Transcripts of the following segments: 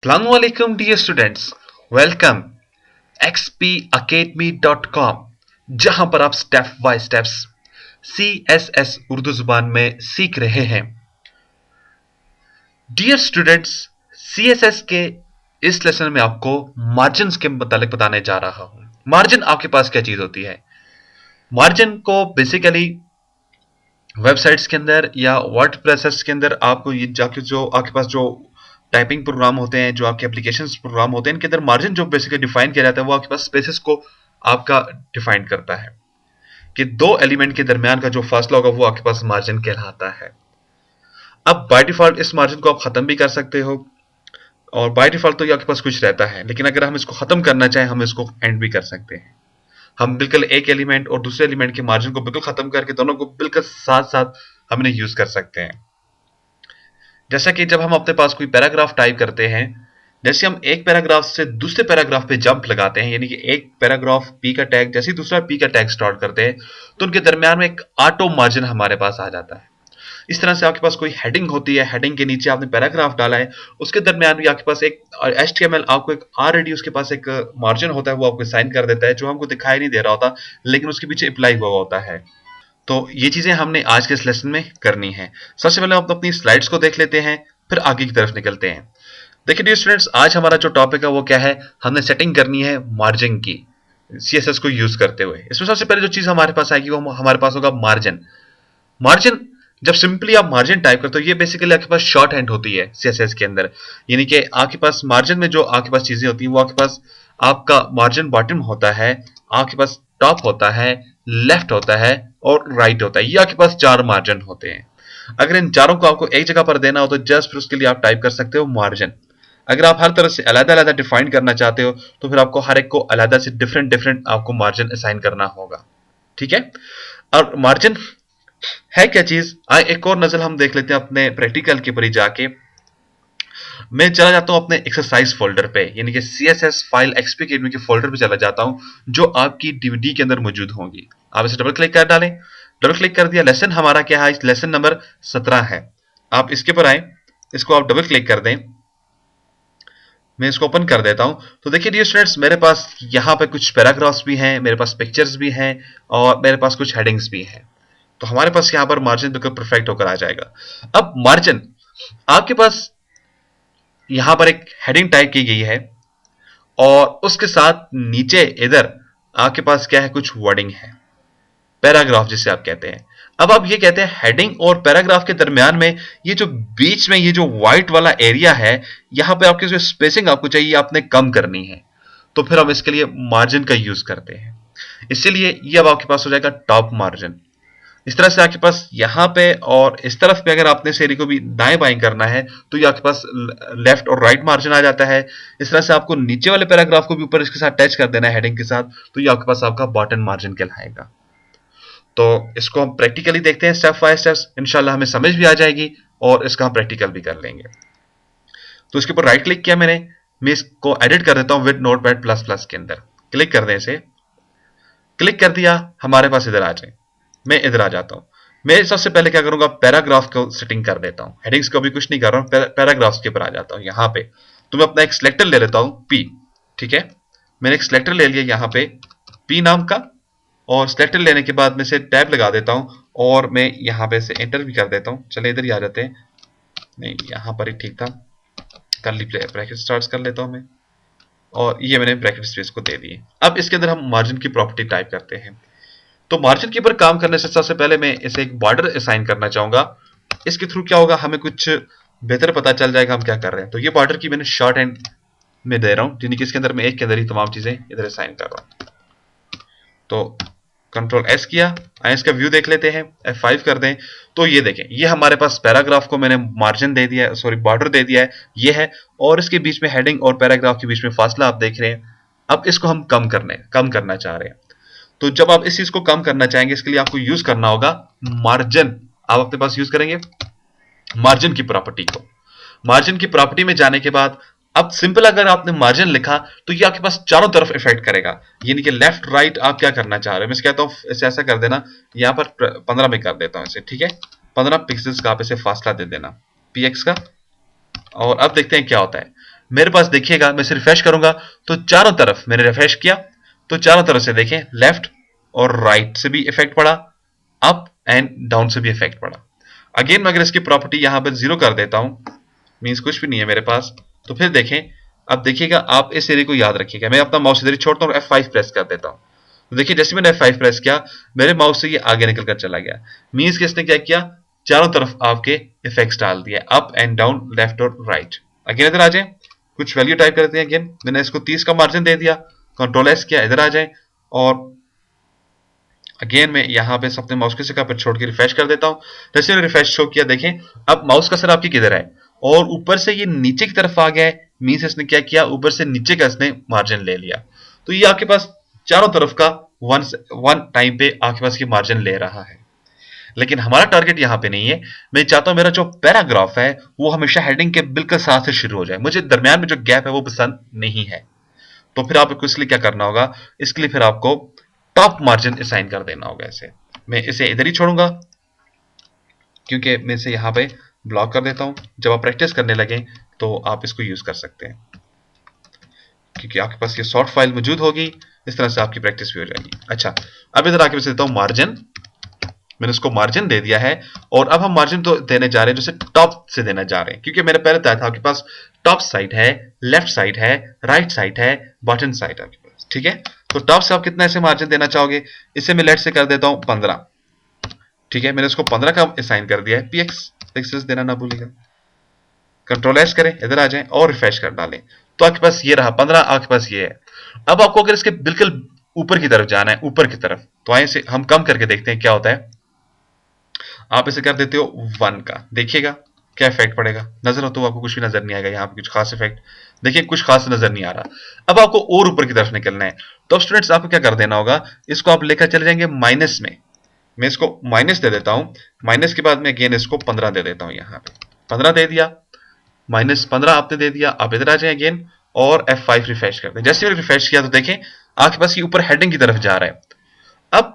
Assalamualaikum dear students, welcome xpacademy.com जहां पर आप step by steps CSS Urdu जुबान में सीख रहे हैं। डियर स्टूडेंट्स, CSS के इस लेसन में आपको मार्जिन के मुताबिक बताने जा रहा हूं। मार्जिन आपके पास क्या चीज होती है? मार्जिन को बेसिकली वेबसाइट्स के अंदर या वर्डप्रेसेस के अंदर आपको ये जाके जो आपके पास जो टाइपिंग प्रोग्राम होते हैं, जो आपके एप्लीकेशंस प्रोग्राम होते हैं, इनके अंदर मार्जिन जो बेसिकली डिफाइन किया जाता है वो आपके पास स्पेसेस को आपका डिफाइन करता है कि दो एलिमेंट के दरमियान का जो फासला होगा वो आपके पास मार्जिन कहलाता है। अब बाय डिफॉल्ट इस मार्जिन को आप खत्म भी कर सकते हो और बाय डिफॉल्ट तो ये आपके पास कुछ रहता है, लेकिन अगर हम इसको खत्म करना चाहें हम इसको एंड भी कर सकते हैं। हम बिल्कुल एक एलिमेंट और दूसरे एलिमेंट के मार्जिन को बिल्कुल खत्म करके दोनों को बिल्कुल साथ साथ हम इन्हें यूज कर सकते हैं। जैसा कि जब हम अपने पास कोई पैराग्राफ टाइप करते हैं, जैसे हम एक पैराग्राफ से दूसरे पैराग्राफ पे जंप लगाते हैं, यानी कि एक पैराग्राफ पी का टैग जैसे ही दूसरा पी का टैग स्टार्ट करते हैं तो उनके दरमियान में एक ऑटो मार्जिन हमारे पास आ जाता है। इस तरह से आपके पास कोई हेडिंग होती है, हेडिंग के नीचे आपने पैराग्राफ डाला है, उसके दरमियान भी आपके पास एक HTML आपको एक ऑलरेडी उसके पास एक मार्जिन होता है, वो आपको साइन कर देता है, जो हमको दिखाई नहीं दे रहा होता लेकिन उसके पीछे अप्लाई हुआ होता है। तो ये चीजें हमने आज के इस लेसन में करनी है। सबसे पहले हम अपनी स्लाइड्स को देख लेते हैं, फिर आगे की तरफ निकलते हैं। देखिए डियर स्टूडेंट्स, आज हमारा जो टॉपिक है वो क्या है, हमने सेटिंग करनी है मार्जिन की CSS को यूज करते हुए। इसमें सबसे पहले जो चीज हमारे पास आएगी वो हमारे पास होगा मार्जिन। मार्जिन जब सिंपली आप मार्जिन टाइप करते हो, ये बेसिकली आपके पास शॉर्ट हैंड होती है CSS के अंदर, यानी कि आपके पास मार्जिन में जो आपके पास चीजें होती हैं वो आपके पास आपका मार्जिन बॉटम होता है, आपके पास टॉप होता है, लेफ्ट होता है और राइट होता है। ये आपके पास चार मार्जिन होते हैं। अगर इन चारों को आपको एक जगह पर देना हो तो जस्ट फिर उसके लिए आप टाइप कर सकते हो मार्जिन। अगर आप हर तरह से अलग अलग डिफाइन करना चाहते हो तो फिर आपको हर एक को अलग से डिफरेंट डिफरेंट आपको मार्जिन असाइन करना होगा। ठीक है, और मार्जिन है क्या चीज, आए एक और नजर हम देख लेते हैं अपने प्रैक्टिकल के ऊपर ही जाके। मैं चला जाता हूं अपने एक्सरसाइज फोल्डर पे, यानी कि CSS फाइल XP Academy के फोल्डर पे चला जाता हूं जो आपकी DVD के अंदर मौजूद होंगी। आप इसे डबल क्लिक कर डालें, डबल क्लिक कर दिया। लेसन हमारा क्या है, लेसन नंबर 17 है। आप इसके पर आए, इसको आप डबल क्लिक कर दें, मैं इसको ओपन कर देता हूं। तो देखिए डियर स्टूडेंट्स, मेरे पास यहाँ पे कुछ पैराग्राफ्स भी हैं, मेरे पास पिक्चर्स भी हैं और मेरे पास कुछ हेडिंग्स भी हैं। तो हमारे पास यहाँ पर मार्जिन बिल्कुल परफेक्ट होकर आ जाएगा। अब मार्जिन आपके पास यहां पर एक हेडिंग टाइप की गई है और उसके साथ नीचे इधर आपके पास क्या है, कुछ वर्डिंग है, पैराग्राफ जिसे आप कहते हैं। अब आप ये कहते हैं हेडिंग और पैराग्राफ के दरमियान में ये जो बीच में ये जो व्हाइट वाला एरिया है, यहां पे आपकी जो स्पेसिंग आपको चाहिए आपने कम करनी है, तो फिर हम इसके लिए मार्जिन का यूज करते हैं। इसीलिए ये अब आपके पास हो जाएगा टॉप मार्जिन। इस तरह से आपके पास यहाँ पे और इस तरफ पे अगर आपने इस एरिया को भी दाएं बाएं करना है तो ये आपके पास लेफ्ट और राइट मार्जिन आ जाता है। इस तरह से आपको नीचे वाले पैराग्राफ को भी ऊपर इसके साथ टच कर देना है हेडिंग के साथ, तो ये आपके पास आपका बॉटम मार्जिन कहलाएगा। तो इसको हम प्रैक्टिकली देखते हैं स्टेप बाय स्टेप्स, इंशाल्लाह हमें समझ भी आ जाएगी और इसका हम प्रैक्टिकल भी कर लेंगे। तो इसके ऊपर राइट क्लिक किया मैंने, मैं इसको एडिट कर देता हूं विद नोटपैड प्लस प्लस के अंदर। क्लिक कर दें, इसे क्लिक कर दिया, हमारे पास इधर आ जाए, मैं इधर आ जाता हूं। मैं सबसे पहले क्या करूंगा, पैराग्राफ को सेटिंग कर देता हूं, हेडिंग्स को भी कुछ नहीं कर रहा हूं, पैराग्राफ्स के ऊपर आ जाता हूं। यहां पे तो मैं अपना एक सिलेक्टर ले लेता हूं P। ठीक है, मैंने एक सिलेक्टर ले लिया यहां पे P नाम का, और सिलेक्टर लेने के बाद मैं इसे टैब लगा देता हूं और मैं यहां पे से एंटर भी कर देता हूं। चले इधर ही आ जाते हैं, नहीं यहां पर ही ठीक था, कर्ली ब्रैकेट स्टार्ट कर लेता हूं मैं, और ये मैंने ब्रैकेट स्पेस को दे दिए। अब इसके अंदर हम मार्जिन की प्रॉपर्टी टाइप करते हैं। तो मार्जिन के ऊपर काम करने से सबसे पहले मैं इसे एक बॉर्डर असाइन करना चाहूंगा। इसके थ्रू क्या होगा, हमें कुछ बेहतर पता चल जाएगा हम क्या कर रहे हैं। तो ये बॉर्डर की मैंने शॉर्ट हैंड में दे रहा हूं, यानी कि इसके अंदर मैं एक के अंदर ही तमाम चीजें इधर असाइन कर रहा हूं। तो कंट्रोल S किया, आए इसका व्यू देख लेते हैं, F5 कर दें। तो ये देखें, ये हमारे पास पैराग्राफ को मैंने मार्जिन दे दिया है, सॉरी बॉर्डर दे दिया है, ये है, और इसके बीच में हेडिंग और पैराग्राफ के बीच में फासला आप देख रहे हैं। अब इसको हम कम करना चाह रहे हैं। तो जब आप इस चीज को कम करना चाहेंगे, इसके लिए आपको यूज करना होगा मार्जिन। आप अपने पास यूज करेंगे मार्जिन की प्रॉपर्टी को। मार्जिन की प्रॉपर्टी में जाने के बाद अब सिंपल अगर आपने मार्जिन लिखा तो ये आपके पास चारों तरफ इफेक्ट करेगा, यानी कि लेफ्ट राइट आप क्या करना चाह रहे हो। मैं कहता हूं इसे ऐसा कर देना, यहां पर 15 में कर देता हूं इसे। ठीक है, 15 पिक्सल्स का आप इसे फासला दे देना PX का, और अब देखते हैं क्या होता है। मेरे पास देखिएगा, मैं इसे रिफ्रेश करूंगा तो चारों तरफ मैंने रिफ्रेश किया तो चारों तरफ से देखें लेफ्ट और राइट से भी इफेक्ट पड़ा, अप एंड डाउन से भी इफेक्ट पड़ा। अगेन मैं अगर इसकी प्रॉपर्टी यहां पर 0 कर देता हूं, मींस कुछ भी नहीं है मेरे पास, तो फिर देखें, अब देखिएगा, आप इस एरिया को याद रखिएगा। मैं अपना माउस इधर ही छोड़ता हूं और F5 प्रेस कर देता हूं, तो देखिए जैसे मैंने F5 प्रेस किया मेरे माउस से ये आगे निकल कर चला गया। मींस कि इसने क्या किया, चारों तरफ आपके इफेक्ट्स डाल दिए, अप एंड डाउन, लेफ्ट और राइट। अगेन इधर आ जाए, कुछ वैल्यू टाइप करते हैं। अगेन मैंने इसको 30 का मार्जिन दे दिया, कंट्रोल एस किया, इधर आ जाए और अगेन मैं यहाँ पे अपने माउस के सिक्का पर छोड़ के रिफ्रेश कर देता हूँ। जैसे मैंने रिफ्रेश शो किया, देखें अब माउस का सर आपकी किधर है और ऊपर से ये नीचे की तरफ आ गया है। मींस इसने क्या किया, ऊपर से नीचे का इसने मार्जिन ले लिया। तो ये आपके पास चारों तरफ का वन टाइम पे आपके पास ये मार्जिन ले रहा है। लेकिन हमारा टारगेट यहाँ पे नहीं है। मैं चाहता हूं मेरा जो पैराग्राफ है वो हमेशा हेडिंग के बिल्कुल साथ से शुरू हो जाए, मुझे दरमियान में जो गैप है वो पसंद नहीं है। तो फिर आपको इसके लिए क्या करना होगा, इसके लिए फिर आपको टॉप मार्जिन असाइन कर देना होगा। ऐसे मैं इसे इधर ही छोड़ूंगा क्योंकि मैं इसे यहाँ पे ब्लॉक कर देता हूं। जब आप प्रैक्टिस करने लगे तो आप इसको यूज कर सकते हैं क्योंकि आपके पास ये शॉर्ट फाइल मौजूद होगी, इस तरह से आपकी प्रैक्टिस भी हो जाएगी। अच्छा, अब इधर आके मैं देता हूं मार्जिन, मैंने इसको मार्जिन दे दिया है और अब हम मार्जिन तो देने जा रहे हैं जैसे टॉप से देना जा रहे हैं, क्योंकि मैंने पहले बताया था आपके पास टॉप साइड है, लेफ्ट साइड है, राइट साइड है, बॉटम साइड आपके पास। ठीक है, तो टॉप से आप कितना ऐसे मार्जिन देना चाहोगे, इसे मैं लेट से कर देता हूं 15। ठीक है, मैंने उसको 15 का असाइन कर दिया है। पीएक्स पिक्सेल्स देना ना भूलिएगा। कंट्रोल एस करें, इधर आ जाएं और रिफ्रेश कर डालें तो आपके पास ये रहा 15, आपके पास ये है। अब आपको अगर इसके बिल्कुल ऊपर की तरफ जाना है, ऊपर की तरफ, तो आए से हम कम करके देखते हैं क्या होता है। आप इसे कर देते हो 1 का, देखिएगा क्या इफेक्ट पड़ेगा। नजर हो तो आपको कुछ भी नजर नहीं आएगा, यहाँ पे कुछ खास इफेक्ट देखिए, कुछ खास नजर नहीं आ रहा। अब आपको और ऊपर की तरफ निकलना है, तो स्टूडेंट्स आपको क्या कर देना होगा, इसको आप लेकर चले जाएंगे माइनस में। मैं इसको माइनस दे देता हूं, माइनस के बाद में अगेन इसको 15 दे देता हूं। यहाँ पे 15 दे दिया, -15 आपने दे दिया। आप इधर आ जाए अगेन और F5 रिफ्रेश कर दें। जैसे मैंने रिफ्रेश किया तो देखें आपके पास ये ऊपर हेडिंग की तरफ जा रहा है। अब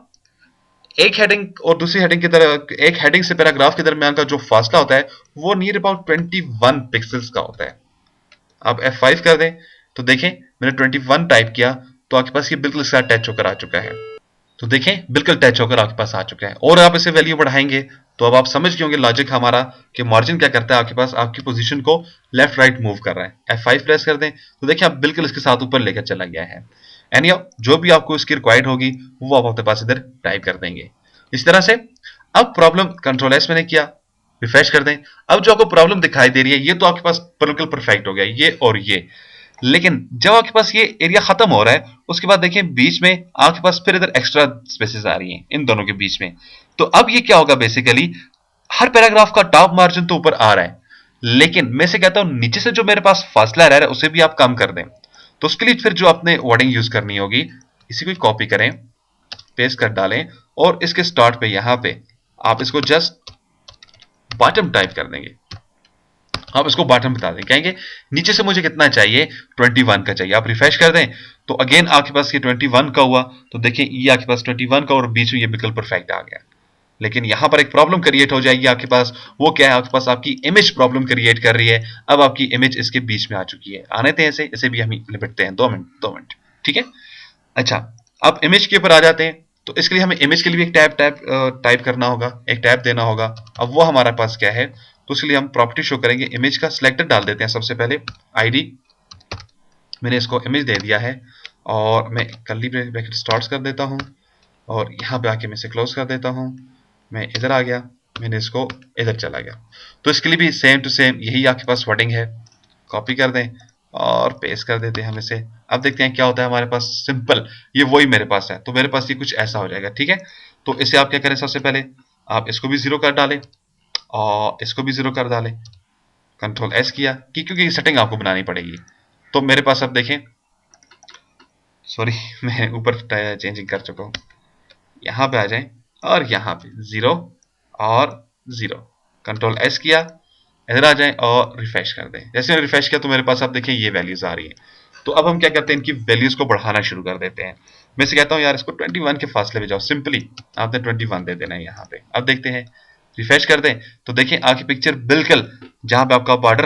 एक हेडिंग और दूसरी हेडिंग की तरफ, एक हेडिंग से पैराग्राफ के दरमियान का जो फासला होता है वो नियर अबाउट 21 पिक्सल्स का होता है। आप F5 कर दें तो देखें मैंने 21 टाइप किया तो आपके पास ये बिल्कुल इसका टच होकर आ चुका है। तो देखें बिल्कुल टच होकर आपके पास आ चुका है। और आप इसे वैल्यू बढ़ाएंगे तो अब आप समझ गए होंगे लॉजिक हमारा कि मार्जिन क्या करता है, आपके पास आपकी पोजीशन को लेफ्ट राइट मूव कर रहा है। F5 प्रेस कर दें तो देखिए आप बिल्कुल इसके साथ ऊपर लेकर चला गया है। एनी जो भी आपको इसकी रिक्वायर्ड होगी वो आप अपने पास इधर टाइप कर देंगे इस तरह से। अब प्रॉब्लम कंट्रोल एस मैंने किया, रिफ्रेश कर दें। अब जो आपको प्रॉब्लम दिखाई दे रही है ये तो आपके पास बिल्कुल परफेक्ट हो गया, ये और ये। लेकिन जब आपके पास ये एरिया खत्म हो रहा है उसके बाद देखिए बीच में आपके पास फिर इधर एक्स्ट्रा स्पेसेस आ रही हैं इन दोनों के बीच में। तो अब ये क्या होगा, बेसिकली हर पैराग्राफ का टॉप मार्जिन तो ऊपर आ रहा है, लेकिन मैं से कहता हूं नीचे से जो मेरे पास फासला रह रहा है उसे भी आप कम कर दें। तो उसके लिए फिर जो आपने वर्डिंग यूज करनी होगी, इसी को कॉपी करें, पेस्ट कर डालें और इसके स्टार्ट पे यहां पे आप इसको जस्ट बॉटम टाइप कर देंगे। आप इसको बॉटम बता दें, कहेंगे नीचे से मुझे कितना चाहिए, 21 का चाहिए। आप रिफ्रेश कर दें तो अगेन आपके पास ये 21 का हुआ। तो देखिए ये आपके पास 21 का और बीच में ये बिल्कुल परफेक्ट आ गया। लेकिन यहां पर एक प्रॉब्लम क्रिएट हो जाएगी आपके पास, वो क्या है, आपके पास आपकी इमेज प्रॉब्लम क्रिएट कर रही है। अब आपकी इमेज इसके बीच में आ चुकी है, आने थे ऐसे, इसे भी हम लिमिटते हैं 2 मिनट। ठीक है, अच्छा अब इमेज के ऊपर आ जाते हैं। तो इसके लिए हमें इमेज के लिए भी एक टैब टाइप करना होगा, एक टैब देना होगा। अब वो हमारे पास क्या है, तो इसलिए हम प्रॉपर्टी शो करेंगे, इमेज का सिलेक्टर डाल देते हैं सबसे पहले, आईडी। मैंने इसको इमेज दे दिया है और मैं कर्ली ब्रैकेट स्टार्ट कर देता हूं और यहां पे आके मैं इसे क्लोज कर देता हूं। मैं इधर आ गया, मैंने इसको इधर चला गया। तो इसके लिए भी सेम टू सेम यही आपके पास वर्डिंग है, कॉपी कर दें और पेस्ट कर देते हैं हम इसे। अब देखते हैं क्या होता है हमारे पास, सिंपल ये वही मेरे पास है। तो मेरे पास ये कुछ ऐसा हो जाएगा। ठीक है, तो इसे आप क्या करें, सबसे पहले आप इसको भी 0 कर डालें और इसको भी 0 कर डालें। कंट्रोल एस किया क्योंकि सेटिंग आपको बनानी पड़ेगी। तो मेरे पास अब देखें, सॉरी मैं ऊपर चेंजिंग कर चुका हूं। यहां पे आ जाएं और यहां पे 0 और 0, कंट्रोल एस किया, इधर आ जाएं और रिफ्रेश कर दें। जैसे रिफ्रेश किया तो मेरे पास अब देखिए ये वैल्यूज आ रही है। तो अब हम क्या करते हैं, इनकी वैल्यूज को बढ़ाना शुरू कर देते हैं। मैं से कहता हूं यार इसको 21 के फासले पे जाओ, सिंपली आपने 21 दे देना है यहाँ पे। अब देखते हैं, रिफ्रेश कर दें तो देखें आपकी पिक्चर बिल्कुल जहां पे आपका बॉर्डर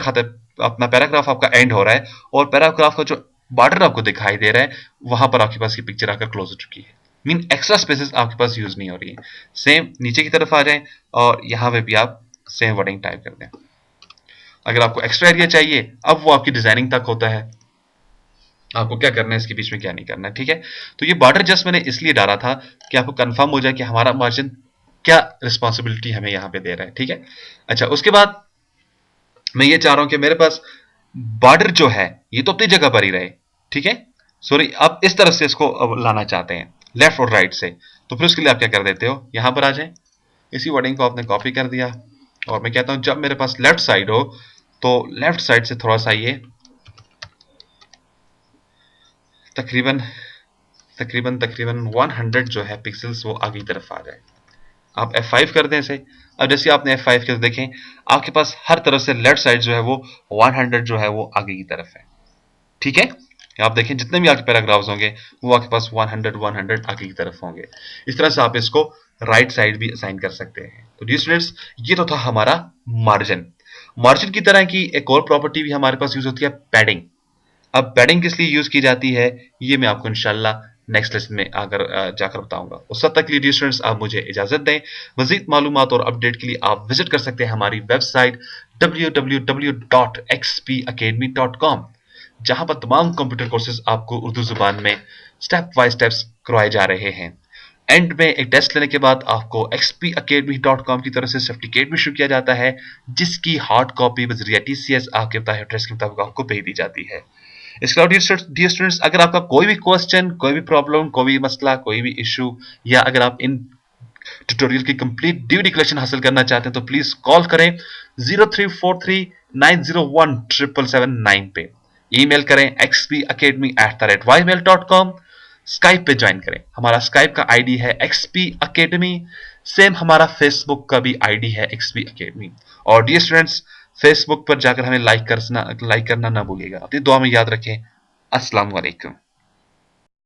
अपना पैराग्राफ आपका एंड हो रहा है और पैराग्राफ का जो बॉर्डर आपको दिखाई दे रहा है वहां पर आपके पास ये पिक्चर आकर क्लोज हो चुकी है, मीन एक्स्ट्रा स्पेसेस आपके पास यूज नहीं हो रही है। सेम नीचे की तरफ आ जाएं और यहां पे भी आप सेम वर्डिंग टाइप कर दें। अगर आपको एक्स्ट्रा एरिया चाहिए अब वो आपकी डिजाइनिंग तक होता है, आपको क्या करना है इसके बीच में क्या नहीं करना है, ठीक है। तो ये बॉर्डर जस्ट मैंने इसलिए डाला था कि आपको कंफर्म हो जाए कि हमारा मार्जिन क्या रिस्पॉन्सिबिलिटी हमें यहां पे दे रहा है, ठीक है। अच्छा, उसके बाद मैं ये चाह रहा हूं कि मेरे पास बॉर्डर जो है ये तो अपनी जगह पर ही रहे, ठीक है। सॉरी, आप इस तरफ से इसको अब लाना चाहते हैं लेफ्ट और राइट से, तो फिर उसके लिए आप क्या कर देते हो, यहां पर आ जाए, इसी वर्डिंग को आपने कॉपी कर दिया और मैं कहता हूं जब मेरे पास लेफ्ट साइड हो तो लेफ्ट साइड से थोड़ा सा ये तकरीबन तकरीबन तकरीबन 100 जो है पिक्सल्स वो आगे की तरफ आ जाए। आप F5 कर दें इसे। अब जैसे आपने F5 किया देखें आपके पास हर तरफ से लेफ्ट साइड जो है वो 100 जो है वो आगे की तरफ है, ठीक है। आप देखें जितने भी आपके पैराग्राफ्स होंगे वो आपके पास 100 आगे की तरफ होंगे। इस तरह से आप इसको राइट साइड भी असाइन कर सकते हैं। तो डी स्टूडेंट्स, ये तो था हमारा मार्जिन। मार्जिन की तरह की एक और प्रॉपर्टी भी हमारे पास यूज होती है, पैडिंग। अब पैडिंग किस लिए यूज की जाती है ये मैं आपको इंशाल्लाह नेक्स्ट लेसन में आकर जाकर बताऊंगा। उस वक्त तक के लिए स्टूडेंट्स आप मुझे इजाजत दें। मजीद मालूमात और अपडेट के लिए आप विजिट कर सकते हैं हमारी वेबसाइट www.xpacademy.com, जहां पर तमाम कंप्यूटर कोर्सेज आपको उर्दू जुबान में स्टेप बाय स्टेप्स करवाए जा रहे हैं। एंड में एक टेस्ट लेने के बाद आपको xpacademy.com की तरफ से सर्टिफिकेट भी शुरू किया जाता है, जिसकी हार्ड कॉपी बजरिया TCS आपके बताए एड्रेस के मुताबिक आपको भेज दी जाती है। इसके अलावा डियर स्टूडेंट्स, अगर आपका कोई भी क्वेश्चन, कोई भी प्रॉब्लम, कोई भी मसला, कोई भी इशू, या अगर आप इन ट्यूटोरियल की कंप्लीट डीवीडी कलेक्शन हासिल करना चाहते हैं तो प्लीज कॉल करें 0343901779 पे। ईमेल करें xpacademy@ymail.com। स्काइप पे ज्वाइन करें, हमारा स्काइप का आईडी है XP Academy। सेम हमारा फेसबुक का भी आईडी है XP Academy। और डियर स्टूडेंट्स, फेसबुक पर जाकर हमें लाइक करना ना भूलिएगा। अपनी दुआ में याद रखें। अस्सलाम वालेकुम।